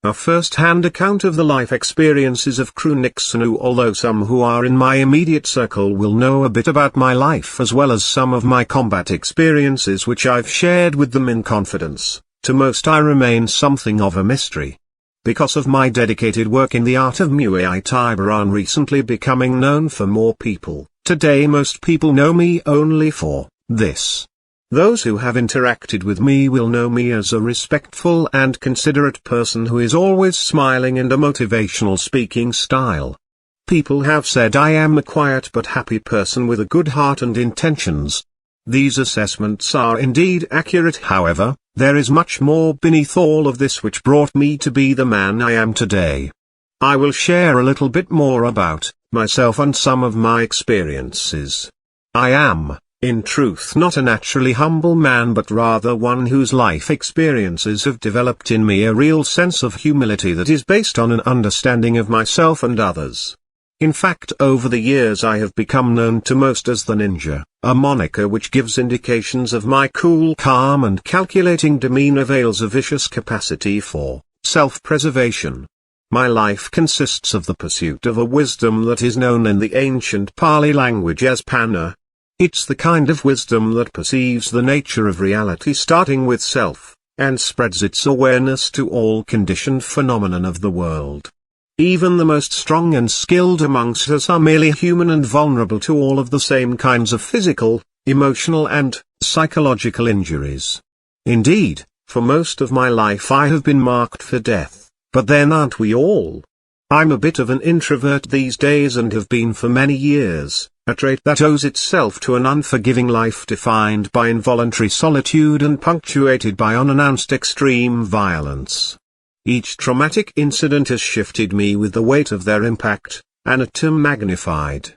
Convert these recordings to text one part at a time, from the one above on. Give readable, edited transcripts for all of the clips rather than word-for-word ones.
A first-hand account of the life experiences of Kru Nick Sena. Although some who are in my immediate circle will know a bit about my life as well as some of my combat experiences which I've shared with them in confidence, to most I remain something of a mystery. Because of my dedicated work in the art of Muay Thai recently becoming known for more people, today most people know me only for this. Those who have interacted with me will know me as a respectful and considerate person who is always smiling and a motivational speaking style. People have said I am a quiet but happy person with a good heart and intentions. These assessments are indeed accurate. However, there is much more beneath all of this which brought me to be the man I am today. I will share a little bit more about myself and some of my experiences. I am, in truth, not a naturally humble man but rather one whose life experiences have developed in me a real sense of humility that is based on an understanding of myself and others. In fact, over the years I have become known to most as the Ninja, a moniker which gives indications of my cool, calm and calculating demeanor veils a vicious capacity for self-preservation. My life consists of the pursuit of a wisdom that is known in the ancient Pali language as Panna. It's the kind of wisdom that perceives the nature of reality starting with self, and spreads its awareness to all conditioned phenomenon of the world. Even the most strong and skilled amongst us are merely human and vulnerable to all of the same kinds of physical, emotional and psychological injuries. Indeed, for most of my life I have been marked for death, but then aren't we all? I'm a bit of an introvert these days and have been for many years, a trait that owes itself to an unforgiving life defined by involuntary solitude and punctuated by unannounced extreme violence. Each traumatic incident has shifted me with the weight of their impact, an atom magnified.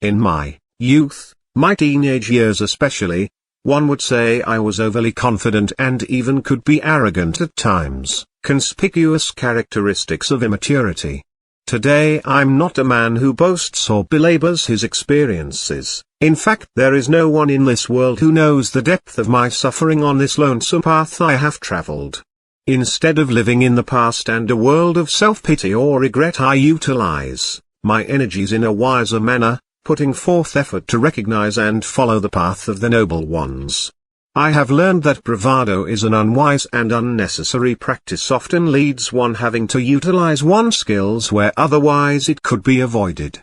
In my youth, my teenage years especially, one would say I was overly confident and even could be arrogant at times, conspicuous characteristics of immaturity. Today I'm not a man who boasts or belabors his experiences. In fact, there is no one in this world who knows the depth of my suffering on this lonesome path I have traveled. Instead of living in the past and a world of self-pity or regret, I utilize my energies in a wiser manner, putting forth effort to recognize and follow the path of the noble ones. I have learned that bravado is an unwise and unnecessary practice, often leads one having to utilize one's skills where otherwise it could be avoided.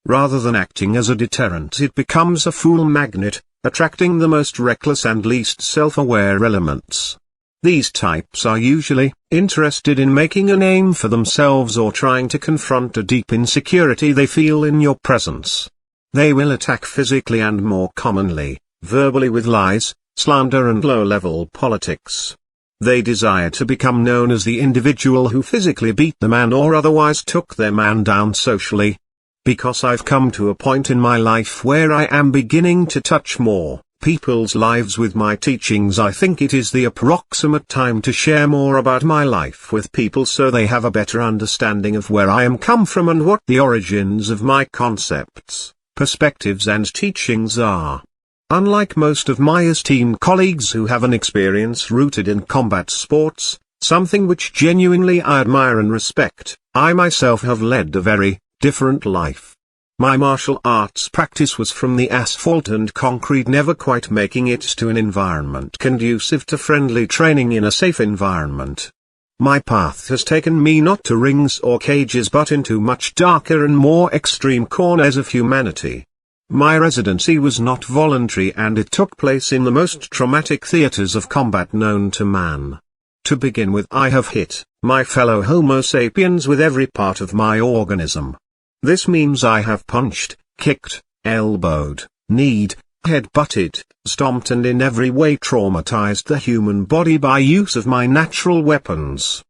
Rather than acting as a deterrent, it becomes a fool magnet, attracting the most reckless and least self-aware elements. These types are usually interested in making a name for themselves or trying to confront a deep insecurity they feel in your presence. They will attack physically and more commonly, verbally with lies, slander and low-level politics. They desire to become known as the individual who physically beat the man or otherwise took their man down socially. Because I've come to a point in my life where I am beginning to touch more people's lives with my teachings, I think it is the approximate time to share more about my life with people so they have a better understanding of where I am come from and what the origins of my concepts, perspectives and teachings are. Unlike most of my esteemed colleagues who have an experience rooted in combat sports, something which genuinely I admire and respect, I myself have led a very different life. My martial arts practice was from the asphalt and concrete, never quite making it to an environment conducive to friendly training in a safe environment. My path has taken me not to rings or cages but into much darker and more extreme corners of humanity. My residency was not voluntary and it took place in the most traumatic theaters of combat known to man. To begin with, I have hit my fellow Homo sapiens with every part of my organism. This means I have punched, kicked, elbowed, kneed, head-butted, stomped and in every way traumatized the human body by use of my natural weapons.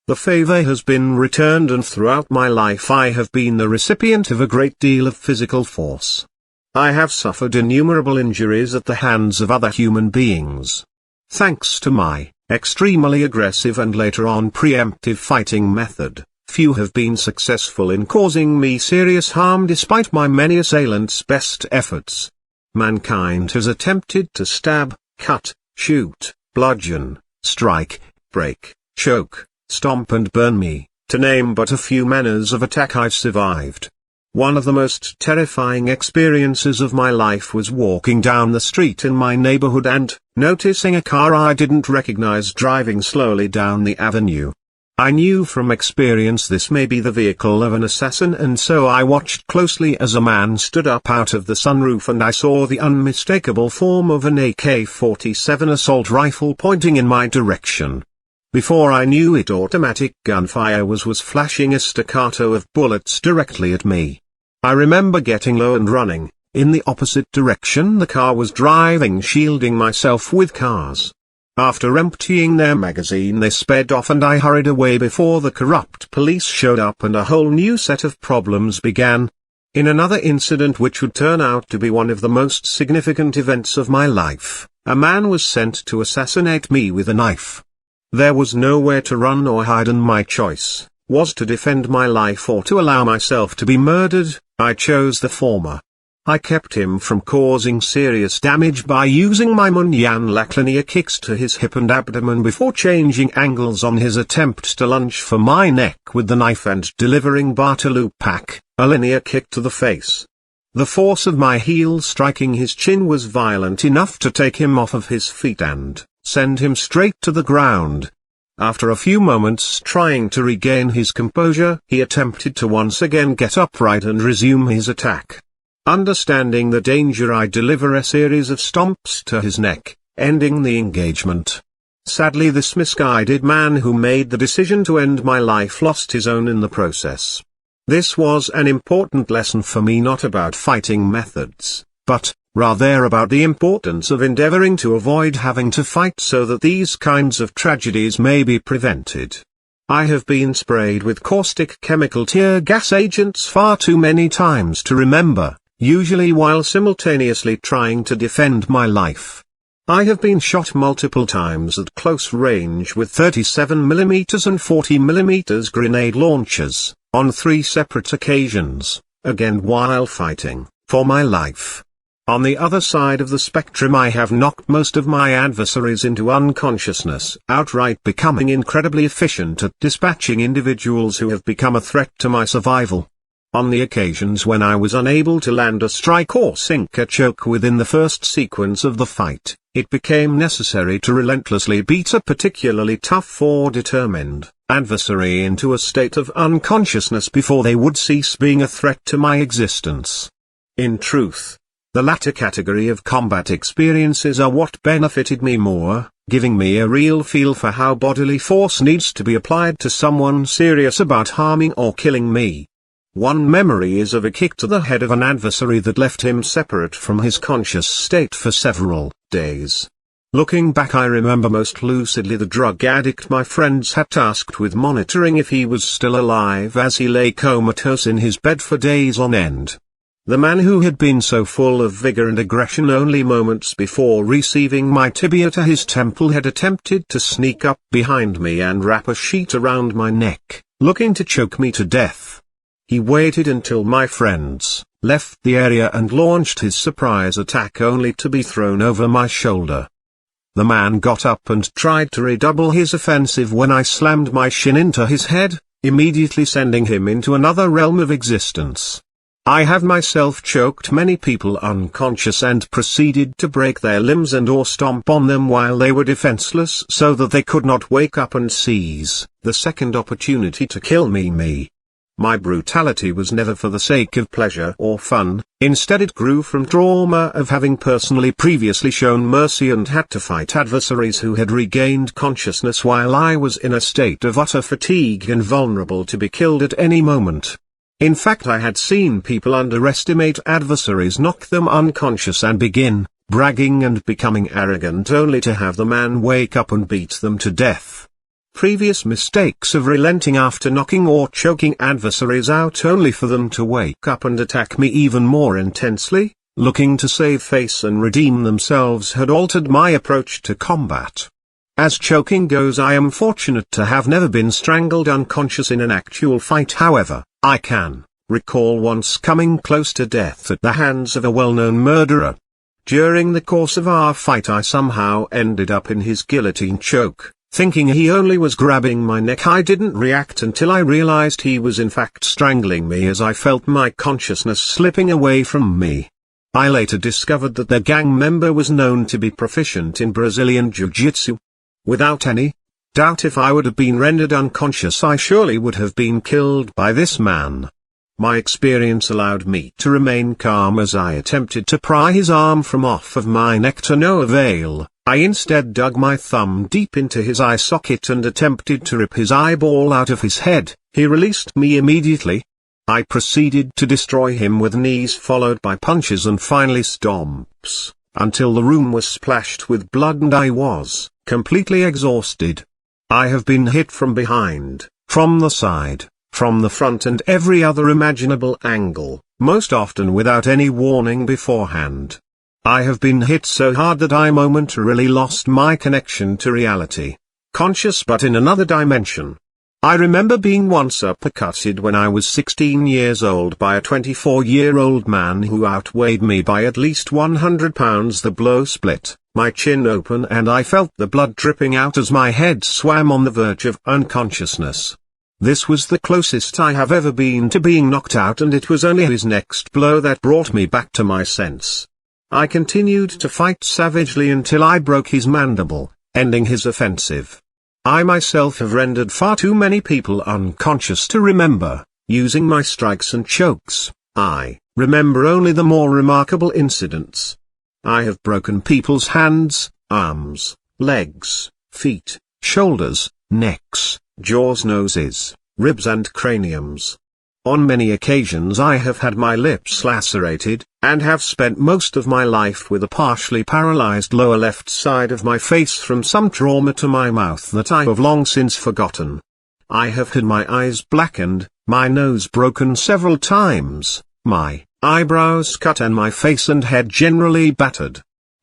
The favor has been returned and throughout my life I have been the recipient of a great deal of physical force. I have suffered innumerable injuries at the hands of other human beings. Thanks to my extremely aggressive and later on preemptive fighting method, few have been successful in causing me serious harm despite my many assailants' best efforts. Mankind has attempted to stab, cut, shoot, bludgeon, strike, break, choke, stomp and burn me, to name but a few manners of attack I survived. One of the most terrifying experiences of my life was walking down the street in my neighborhood and noticing a car I didn't recognize driving slowly down the avenue. I knew from experience this may be the vehicle of an assassin, and so I watched closely as a man stood up out of the sunroof and I saw the unmistakable form of an AK-47 assault rifle pointing in my direction. Before I knew it, automatic gunfire was flashing a staccato of bullets directly at me. I remember getting low and running in the opposite direction the car was driving, shielding myself with cars. After emptying their magazine they sped off and I hurried away before the corrupt police showed up and a whole new set of problems began. In another incident which would turn out to be one of the most significant events of my life, a man was sent to assassinate me with a knife. There was nowhere to run or hide and my choice was to defend my life or to allow myself to be murdered. I chose the former. I kept him from causing serious damage by using my Munyan Laklania kicks to his hip and abdomen before changing angles on his attempts to lunge for my neck with the knife and delivering Bartalu Pak, a linear kick to the face. The force of my heel striking his chin was violent enough to take him off of his feet and send him straight to the ground. After a few moments trying to regain his composure, he attempted to once again get upright and resume his attack. Understanding the danger, I deliver a series of stomps to his neck, ending the engagement. Sadly, this misguided man who made the decision to end my life lost his own in the process. This was an important lesson for me, not about fighting methods, but rather about the importance of endeavoring to avoid having to fight so that these kinds of tragedies may be prevented. I have been sprayed with caustic chemical tear gas agents far too many times to remember, usually while simultaneously trying to defend my life. I have been shot multiple times at close range with 37mm and 40mm grenade launchers, on 3 separate occasions, again while fighting for my life. On the other side of the spectrum, I have knocked most of my adversaries into unconsciousness, outright becoming incredibly efficient at dispatching individuals who have become a threat to my survival. On the occasions when I was unable to land a strike or sink a choke within the first sequence of the fight, it became necessary to relentlessly beat a particularly tough or determined adversary into a state of unconsciousness before they would cease being a threat to my existence. In truth, the latter category of combat experiences are what benefited me more, giving me a real feel for how bodily force needs to be applied to someone serious about harming or killing me. One memory is of a kick to the head of an adversary that left him separate from his conscious state for several days. Looking back, I remember most lucidly the drug addict my friends had tasked with monitoring if he was still alive as he lay comatose in his bed for days on end. The man who had been so full of vigor and aggression only moments before receiving my tibia to his temple had attempted to sneak up behind me and wrap a sheet around my neck, looking to choke me to death. He waited until my friends left the area and launched his surprise attack only to be thrown over my shoulder. The man got up and tried to redouble his offensive when I slammed my shin into his head, immediately sending him into another realm of existence. I have myself choked many people unconscious and proceeded to break their limbs and or stomp on them while they were defenseless so that they could not wake up and seize the second opportunity to kill me. My brutality was never for the sake of pleasure or fun, instead it grew from trauma of having personally previously shown mercy and had to fight adversaries who had regained consciousness while I was in a state of utter fatigue and vulnerable to be killed at any moment. In fact, I had seen people underestimate adversaries, knock them unconscious and begin bragging and becoming arrogant only to have the man wake up and beat them to death. Previous mistakes of relenting after knocking or choking adversaries out only for them to wake up and attack me even more intensely, looking to save face and redeem themselves, had altered my approach to combat. As choking goes, I am fortunate to have never been strangled unconscious in an actual fight. However, I can recall once coming close to death at the hands of a well-known murderer. During the course of our fight, I somehow ended up in his guillotine choke, Thinking he only was grabbing my neck, I didn't react until I realized he was in fact strangling me as I felt my consciousness slipping away from me. I later discovered that the gang member was known to be proficient in Brazilian Jiu-Jitsu. Without any doubt, if I would have been rendered unconscious, I surely would have been killed by this man. My experience allowed me to remain calm as I attempted to pry his arm from off of my neck, to no avail. I instead dug my thumb deep into his eye socket and attempted to rip his eyeball out of his head. He released me immediately. I proceeded to destroy him with knees followed by punches and finally stomps, until the room was splashed with blood and I was completely exhausted. I have been hit from behind, from the side, from the front and every other imaginable angle, most often without any warning beforehand. I have been hit so hard that I momentarily lost my connection to reality. Conscious but in another dimension. I remember being once uppercutted when I was 16 years old by a 24-year-old man who outweighed me by at least 100 pounds. The blow split my chin open and I felt the blood dripping out as my head swam on the verge of unconsciousness. This was the closest I have ever been to being knocked out, and it was only his next blow that brought me back to my sense. I continued to fight savagely until I broke his mandible, ending his offensive. I myself have rendered far too many people unconscious to remember, using my strikes and chokes. I remember only the more remarkable incidents. I have broken people's hands, arms, legs, feet, shoulders, necks, jaws, noses, ribs and craniums. On many occasions I have had my lips lacerated, and have spent most of my life with a partially paralyzed lower left side of my face from some trauma to my mouth that I have long since forgotten. I have had my eyes blackened, my nose broken several times, my eyebrows cut and my face and head generally battered.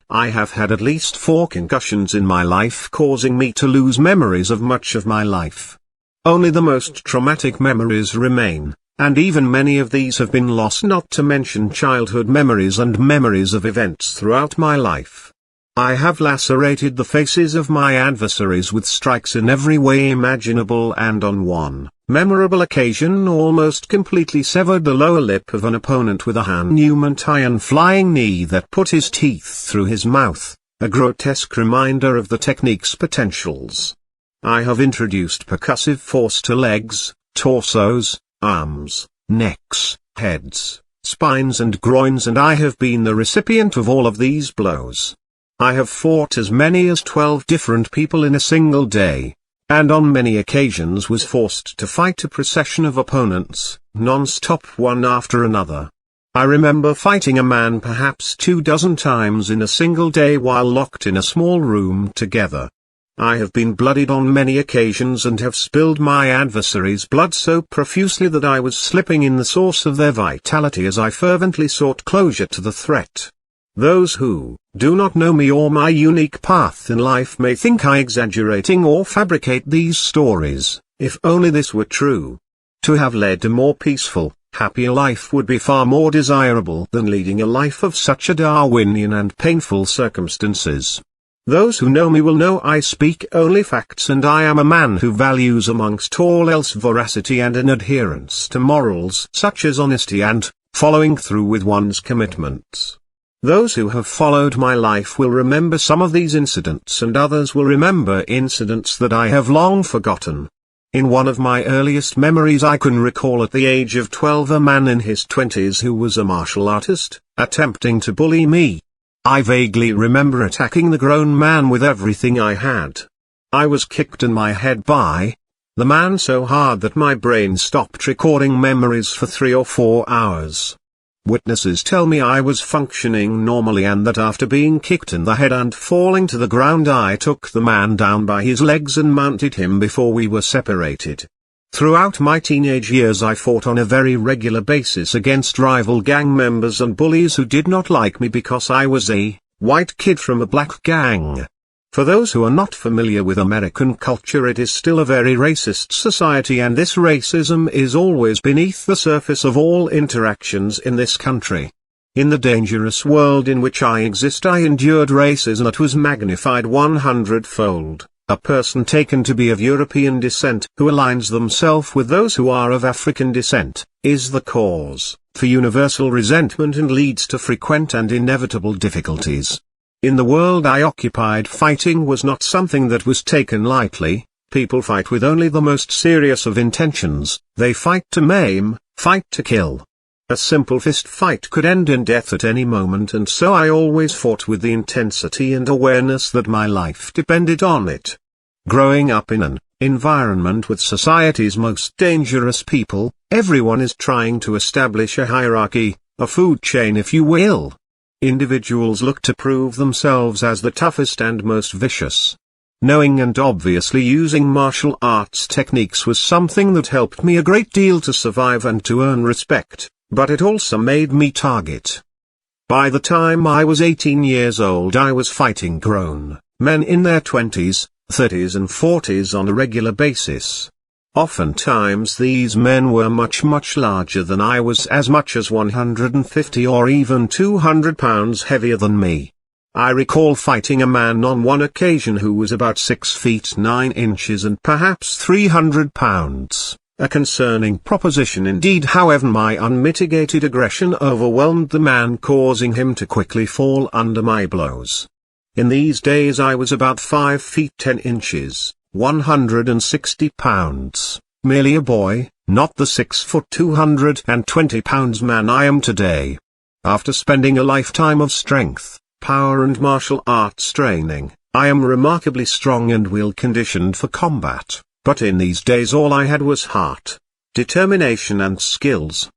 I have had at least 4 concussions in my life, causing me to lose memories of much of my life. Only the most traumatic memories remain. And even many of these have been lost, not to mention childhood memories and memories of events throughout my life. I have lacerated the faces of my adversaries with strikes in every way imaginable, and on one memorable occasion almost completely severed the lower lip of an opponent with a Hanuman iron flying knee that put his teeth through his mouth, a grotesque reminder of the technique's potentials. I have introduced percussive force to legs, torsos, arms, necks, heads, spines and groins, and I have been the recipient of all of these blows. I have fought as many as 12 different people in a single day, and on many occasions was forced to fight a procession of opponents, non-stop one after another. I remember fighting a man perhaps 24 times in a single day while locked in a small room together. I have been bloodied on many occasions and have spilled my adversaries' blood so profusely that I was slipping in the source of their vitality as I fervently sought closure to the threat. Those who do not know me or my unique path in life may think I exaggerating or fabricate these stories. If only this were true. To have led a more peaceful, happier life would be far more desirable than leading a life of such a Darwinian and painful circumstances. Those who know me will know I speak only facts, and I am a man who values amongst all else veracity and an adherence to morals such as honesty and following through with one's commitments. Those who have followed my life will remember some of these incidents, and others will remember incidents that I have long forgotten. In one of my earliest memories I can recall at the age of 12 a man in his 20s who was a martial artist, attempting to bully me. I vaguely remember attacking the grown man with everything I had. I was kicked in my head by the man so hard that my brain stopped recording memories for 3 or 4 hours. Witnesses tell me I was functioning normally and that after being kicked in the head and falling to the ground I took the man down by his legs and mounted him before we were separated. Throughout my teenage years I fought on a very regular basis against rival gang members and bullies who did not like me because I was a white kid from a black gang. For those who are not familiar with American culture, it is still a very racist society, and this racism is always beneath the surface of all interactions in this country. In the dangerous world in which I exist I endured racism that was magnified 100-fold. A person taken to be of European descent who aligns themselves with those who are of African descent, is the cause for universal resentment and leads to frequent and inevitable difficulties. In the world I occupied, fighting was not something that was taken lightly. People fight with only the most serious of intentions. They fight to maim, fight to kill. A simple fist fight could end in death at any moment, and so I always fought with the intensity and awareness that my life depended on it. Growing up in an environment with society's most dangerous people, everyone is trying to establish a hierarchy, a food chain if you will. Individuals look to prove themselves as the toughest and most vicious. Knowing and obviously using martial arts techniques was something that helped me a great deal to survive and to earn respect, but it also made me target. By the time I was 18 years old, I was fighting grown men in their 20s, 30s and 40s on a regular basis. Oftentimes these men were much larger than I was, as much as 150 or even 200 pounds heavier than me. I recall fighting a man on one occasion who was about 6 feet 9 inches and perhaps 300 pounds, a concerning proposition indeed. However, my unmitigated aggression overwhelmed the man, causing him to quickly fall under my blows. In these days I was about 5 feet 10 inches, 160 pounds, merely a boy, not the 6 foot 220 pounds man I am today. After spending a lifetime of strength, power and martial arts training, I am remarkably strong and well-conditioned for combat, but in these days all I had was heart, determination and skills.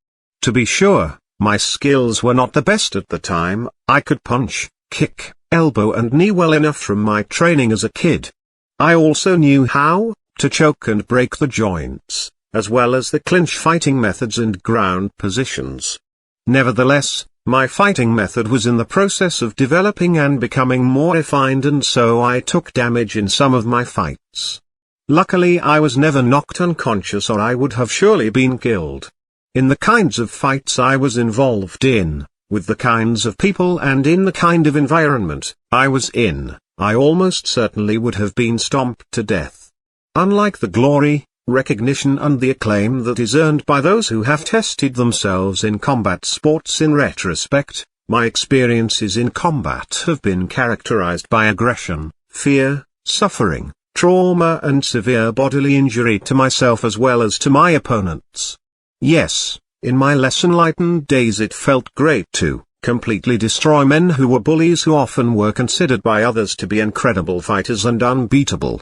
To be sure, my skills were not the best at the time. I could punch, kick, elbow and knee well enough from my training as a kid. I also knew how to choke and break the joints, as well as the clinch fighting methods and ground positions. Nevertheless, my fighting method was in the process of developing and becoming more refined, and so I took damage in some of my fights. Luckily I was never knocked unconscious, or I would have surely been killed. In the kinds of fights I was involved in, with the kinds of people and in the kind of environment I was in, I almost certainly would have been stomped to death. Unlike the glory, recognition and the acclaim that is earned by those who have tested themselves in combat sports, in retrospect, my experiences in combat have been characterized by aggression, fear, suffering, trauma and severe bodily injury to myself as well as to my opponents. Yes, in my less enlightened days it felt great to completely destroy men who were bullies, who often were considered by others to be incredible fighters and unbeatable.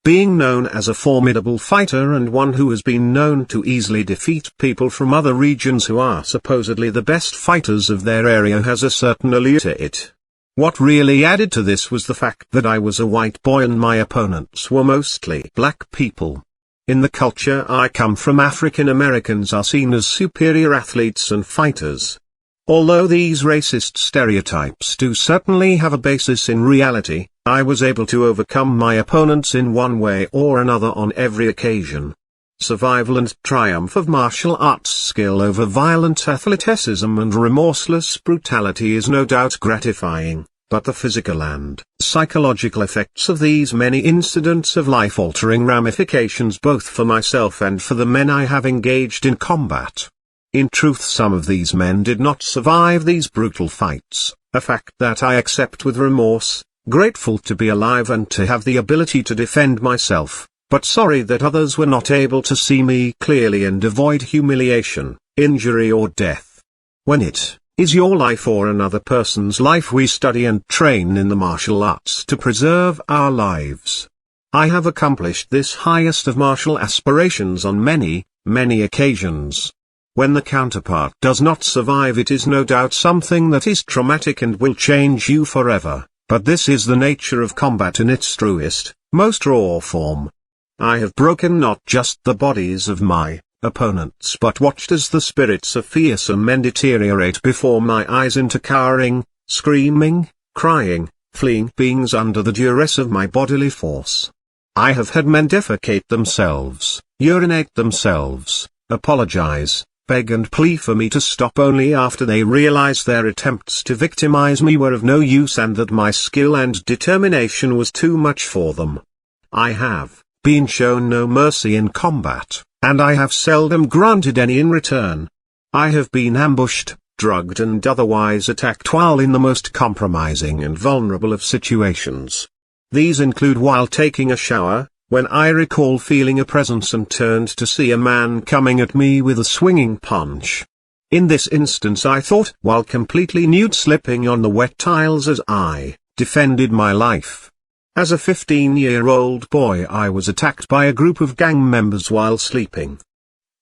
Being known as a formidable fighter and one who has been known to easily defeat people from other regions who are supposedly the best fighters of their area has a certain allure to it. What really added to this was the fact that I was a white boy and my opponents were mostly black people. In the culture I come from, African Americans are seen as superior athletes and fighters. Although these racist stereotypes do certainly have a basis in reality, I was able to overcome my opponents in one way or another on every occasion. Survival and triumph of martial arts skill over violent athleticism and remorseless brutality is no doubt gratifying, but the physical and psychological effects of these many incidents have life-altering ramifications both for myself and for the men I have engaged in combat. In truth, some of these men did not survive these brutal fights, a fact that I accept with remorse, grateful to be alive and to have the ability to defend myself, but sorry that others were not able to see me clearly and avoid humiliation, injury or death. When it is your life or another person's life, we study and train in the martial arts to preserve our lives. I have accomplished this highest of martial aspirations on many occasions. When the counterpart does not survive, it is no doubt something that is traumatic and will change you forever, but this is the nature of combat in its truest, most raw form. I have broken not just the bodies of my opponents but watched as the spirits of fearsome men deteriorate before my eyes into cowering, screaming, crying, fleeing beings under the duress of my bodily force. I have had men defecate themselves, urinate themselves, apologize, beg and plea for me to stop only after they realized their attempts to victimize me were of no use and that my skill and determination was too much for them. I have been shown no mercy in combat, and I have seldom granted any in return. I have been ambushed, drugged and otherwise attacked while in the most compromising and vulnerable of situations. These include while taking a shower, when I recall feeling a presence and turned to see a man coming at me with a swinging punch. In this instance I thought, while completely nude slipping on the wet tiles as I defended my life. As a 15-year-old boy I was attacked by a group of gang members while sleeping.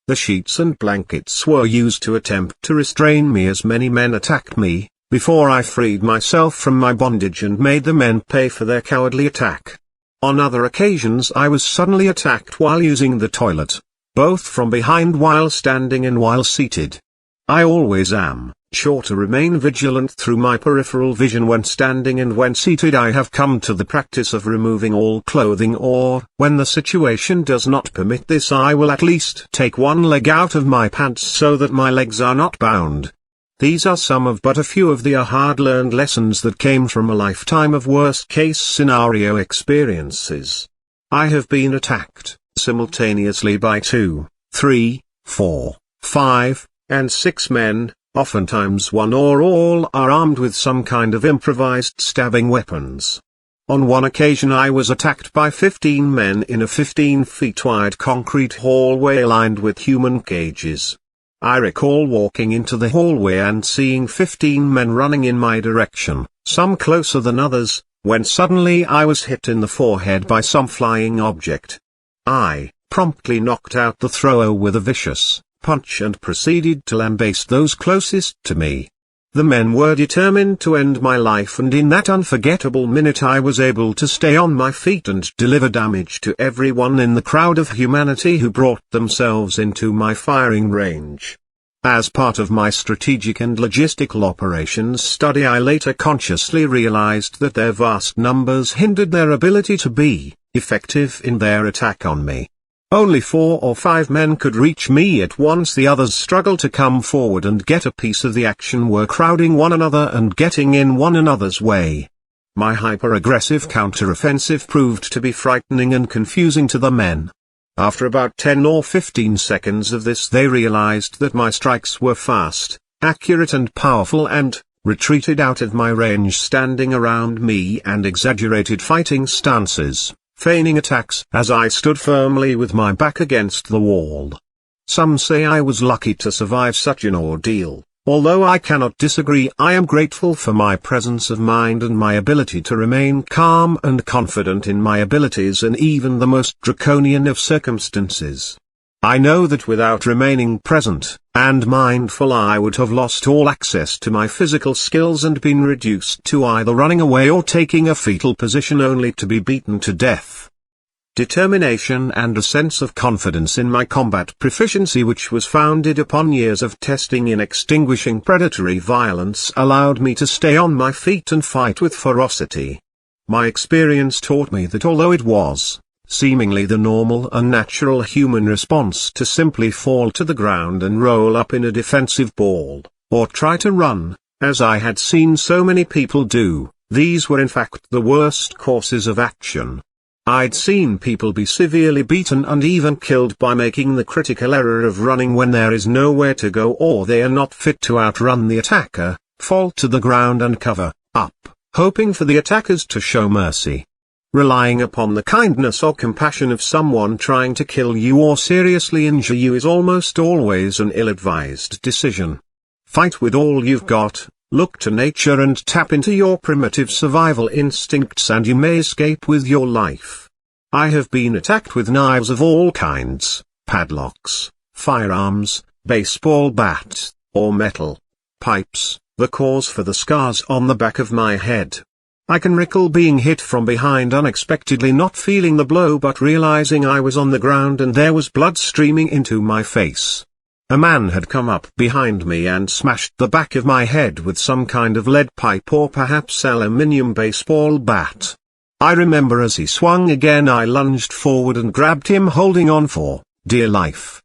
The sheets and blankets were used to attempt to restrain me as many men attacked me, before I freed myself from my bondage and made the men pay for their cowardly attack. On other occasions I was suddenly attacked while using the toilet, both from behind while standing and while seated. I always am sure to remain vigilant through my peripheral vision when standing and when seated. I have come to the practice of removing all clothing, or, when the situation does not permit this, I will at least take one leg out of my pants so that my legs are not bound. These are some of but a few of the hard-learned lessons that came from a lifetime of worst-case scenario experiences. I have been attacked simultaneously by 2, 3, 4, 5, and 6 men. Oftentimes one or all are armed with some kind of improvised stabbing weapons. On one occasion I was attacked by 15 men in a 15 feet wide concrete hallway lined with human cages. I recall walking into the hallway and seeing 15 men running in my direction, some closer than others, when suddenly I was hit in the forehead by some flying object. I promptly knocked out the thrower with a vicious punch and proceeded to lambaste those closest to me. The men were determined to end my life, and in that unforgettable minute I was able to stay on my feet and deliver damage to everyone in the crowd of humanity who brought themselves into my firing range. As part of my strategic and logistical operations study, I later consciously realized that their vast numbers hindered their ability to be effective in their attack on me. Only 4 or 5 men could reach me at once. The others struggled to come forward and get a piece of the action, were crowding one another and getting in one another's way. My hyper-aggressive counter-offensive proved to be frightening and confusing to the men. After about 10 or 15 seconds of this, they realized that my strikes were fast, accurate and powerful, and retreated out of my range, standing around me and exaggerated fighting stances, feigning attacks as I stood firmly with my back against the wall. Some say I was lucky to survive such an ordeal. Although I cannot disagree, I am grateful for my presence of mind and my ability to remain calm and confident in my abilities in even the most draconian of circumstances. I know that without remaining present and mindful I would have lost all access to my physical skills and been reduced to either running away or taking a fetal position only to be beaten to death. Determination and a sense of confidence in my combat proficiency, which was founded upon years of testing in extinguishing predatory violence, allowed me to stay on my feet and fight with ferocity. My experience taught me that although it was seemingly the normal and natural human response to simply fall to the ground and roll up in a defensive ball, or try to run, as I had seen so many people do, these were in fact the worst courses of action. I'd seen people be severely beaten and even killed by making the critical error of running when there is nowhere to go or they are not fit to outrun the attacker, fall to the ground and cover up, hoping for the attackers to show mercy. Relying upon the kindness or compassion of someone trying to kill you or seriously injure you is almost always an ill-advised decision. Fight with all you've got, look to nature and tap into your primitive survival instincts, and you may escape with your life. I have been attacked with knives of all kinds, padlocks, firearms, baseball bats, or metal pipes, the cause for the scars on the back of my head. I can recall being hit from behind unexpectedly, not feeling the blow but realizing I was on the ground and there was blood streaming into my face. A man had come up behind me and smashed the back of my head with some kind of lead pipe or perhaps aluminium baseball bat. I remember as he swung again I lunged forward and grabbed him, holding on for dear life.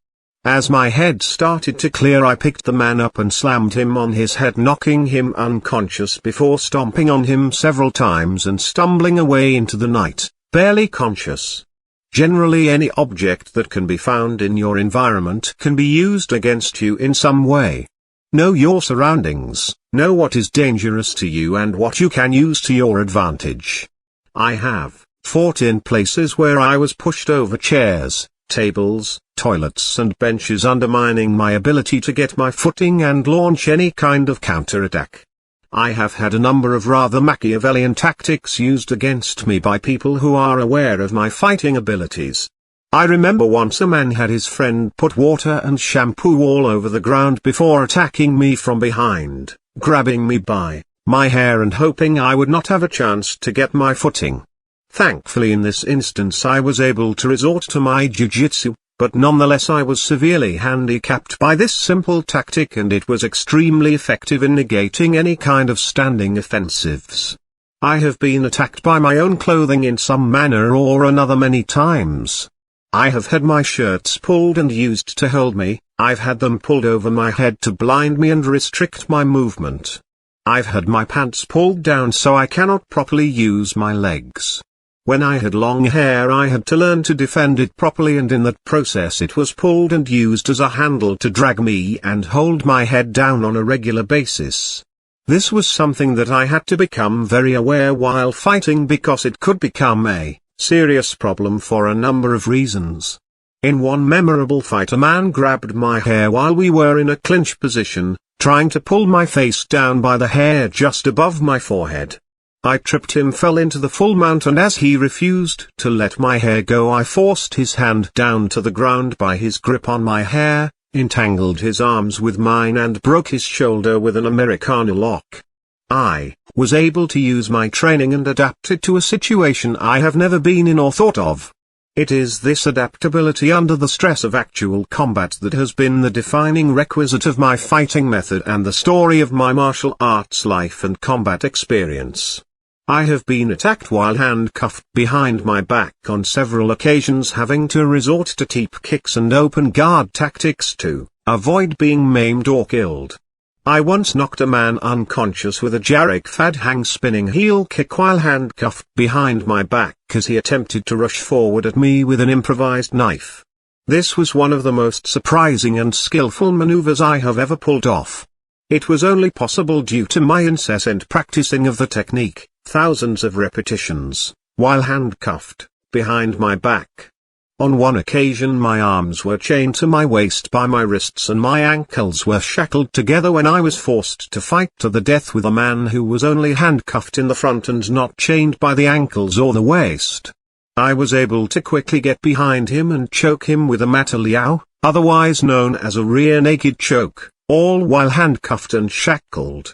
As my head started to clear I picked the man up and slammed him on his head, knocking him unconscious before stomping on him several times and stumbling away into the night, barely conscious. Generally any object that can be found in your environment can be used against you in some way. Know your surroundings, know what is dangerous to you and what you can use to your advantage. I have fought in places where I was pushed over chairs, tables, toilets and benches, undermining my ability to get my footing and launch any kind of counterattack. I have had a number of rather Machiavellian tactics used against me by people who are aware of my fighting abilities. I remember once a man had his friend put water and shampoo all over the ground before attacking me from behind, grabbing me by my hair and hoping I would not have a chance to get my footing. Thankfully in this instance I was able to resort to my jiu-jitsu, but nonetheless I was severely handicapped by this simple tactic, and it was extremely effective in negating any kind of standing offensives. I have been attacked by my own clothing in some manner or another many times. I have had my shirts pulled and used to hold me, I've had them pulled over my head to blind me and restrict my movement. I've had my pants pulled down so I cannot properly use my legs. When I had long hair I had to learn to defend it properly, and in that process it was pulled and used as a handle to drag me and hold my head down on a regular basis. This was something that I had to become very aware while fighting, because it could become a serious problem for a number of reasons. In one memorable fight a man grabbed my hair while we were in a clinch position, trying to pull my face down by the hair just above my forehead. I tripped him, fell into the full mount, and as he refused to let my hair go I forced his hand down to the ground by his grip on my hair, entangled his arms with mine and broke his shoulder with an Americana lock. I was able to use my training and adapt it to a situation I have never been in or thought of. It is this adaptability under the stress of actual combat that has been the defining requisite of my fighting method and the story of my martial arts life and combat experience. I have been attacked while handcuffed behind my back on several occasions, having to resort to teep kicks and open guard tactics to avoid being maimed or killed. I once knocked a man unconscious with a Jarek Fad hang spinning heel kick while handcuffed behind my back as he attempted to rush forward at me with an improvised knife. This was one of the most surprising and skillful maneuvers I have ever pulled off. It was only possible due to my incessant practicing of the technique, thousands of repetitions, while handcuffed behind my back. On one occasion my arms were chained to my waist by my wrists and my ankles were shackled together when I was forced to fight to the death with a man who was only handcuffed in the front and not chained by the ankles or the waist. I was able to quickly get behind him and choke him with a mata liao, otherwise known as a rear naked choke, all while handcuffed and shackled.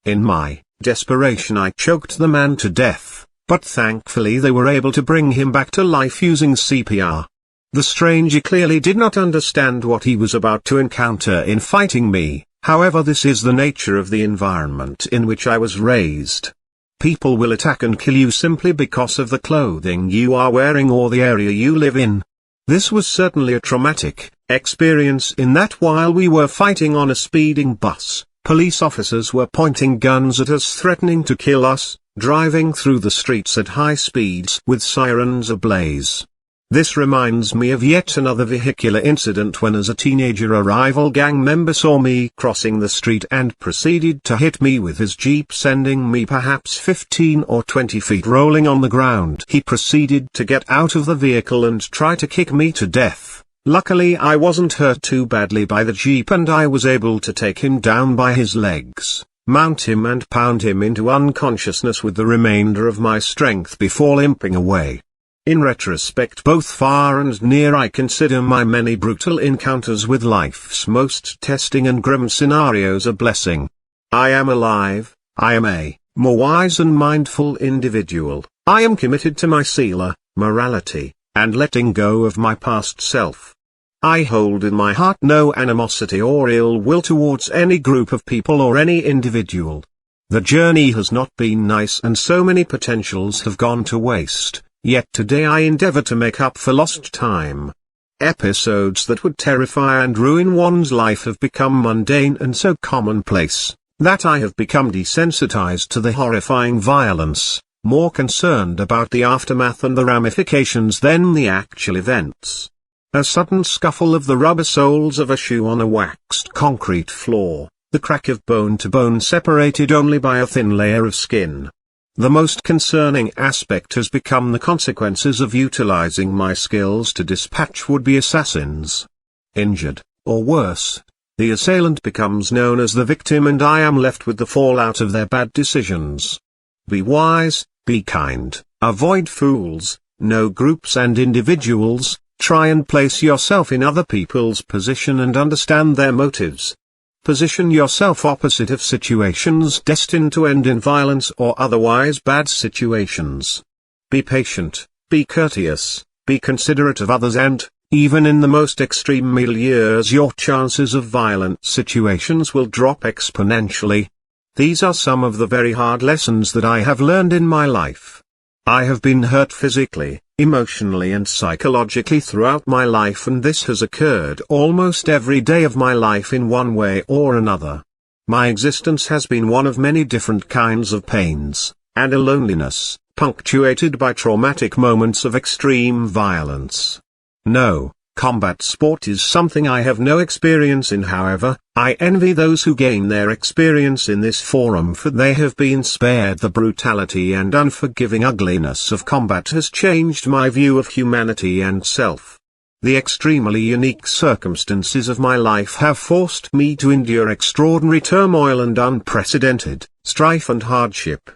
In my desperation I choked the man to death, but thankfully they were able to bring him back to life using CPR. The stranger clearly did not understand what he was about to encounter in fighting me, however this is the nature of the environment in which I was raised. People will attack and kill you simply because of the clothing you are wearing or the area you live in. This was certainly a traumatic experience in that while we were fighting on a speeding bus, police officers were pointing guns at us threatening to kill us, driving through the streets at high speeds with sirens ablaze. This reminds me of yet another vehicular incident when as a teenager a rival gang member saw me crossing the street and proceeded to hit me with his Jeep, sending me perhaps 15 or 20 feet rolling on the ground. He proceeded to get out of the vehicle and try to kick me to death. Luckily I wasn't hurt too badly by the Jeep and I was able to take him down by his legs, mount him and pound him into unconsciousness with the remainder of my strength before limping away. In retrospect, both far and near, I consider my many brutal encounters with life's most testing and grim scenarios a blessing. I am alive, I am a more wise and mindful individual, I am committed to my sila, morality, and letting go of my past self. I hold in my heart no animosity or ill will towards any group of people or any individual. The journey has not been nice and so many potentials have gone to waste, yet today I endeavor to make up for lost time. Episodes that would terrify and ruin one's life have become mundane and so commonplace, that I have become desensitized to the horrifying violence, more concerned about the aftermath and the ramifications than the actual events. A sudden scuffle of the rubber soles of a shoe on a waxed concrete floor, the crack of bone to bone separated only by a thin layer of skin. The most concerning aspect has become the consequences of utilizing my skills to dispatch would-be assassins. Injured, or worse, the assailant becomes known as the victim and I am left with the fallout of their bad decisions. Be wise, be kind, avoid fools, know groups and individuals, try and place yourself in other people's position and understand their motives. Position yourself opposite of situations destined to end in violence or otherwise bad situations. Be patient, be courteous, be considerate of others and, even in the most extreme milieux, your chances of violent situations will drop exponentially. These are some of the very hard lessons that I have learned in my life. I have been hurt physically, emotionally and psychologically throughout my life, and this has occurred almost every day of my life in one way or another. My existence has been one of many different kinds of pains, and a loneliness, punctuated by traumatic moments of extreme violence. No, combat sport is something I have no experience in. However, I envy those who gain their experience in this forum, for they have been spared the brutality and unforgiving ugliness of combat. Has changed my view of humanity and self. The extremely unique circumstances of my life have forced me to endure extraordinary turmoil and unprecedented strife and hardship.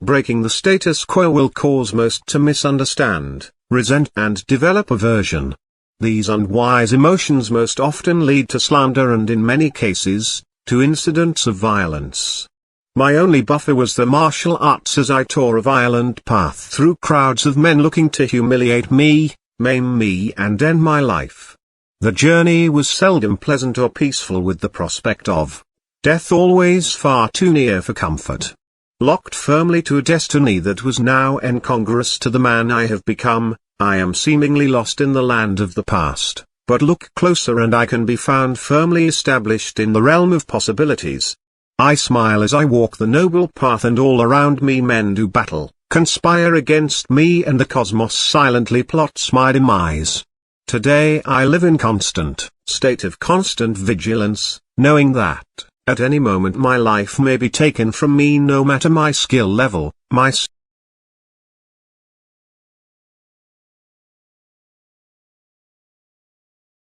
Breaking the status quo will cause most to misunderstand, resent and develop aversion. These unwise emotions most often lead to slander and in many cases, to incidents of violence. My only buffer was the martial arts as I tore a violent path through crowds of men looking to humiliate me, maim me and end my life. The journey was seldom pleasant or peaceful, with the prospect of death always far too near for comfort. Locked firmly to a destiny that was now incongruous to the man I have become, I am seemingly lost in the land of the past, but look closer and I can be found firmly established in the realm of possibilities. I smile as I walk the noble path, and all around me men do battle, conspire against me, and the cosmos silently plots my demise. Today I live in constant state of constant vigilance, knowing that at any moment my life may be taken from me, no matter my skill level, my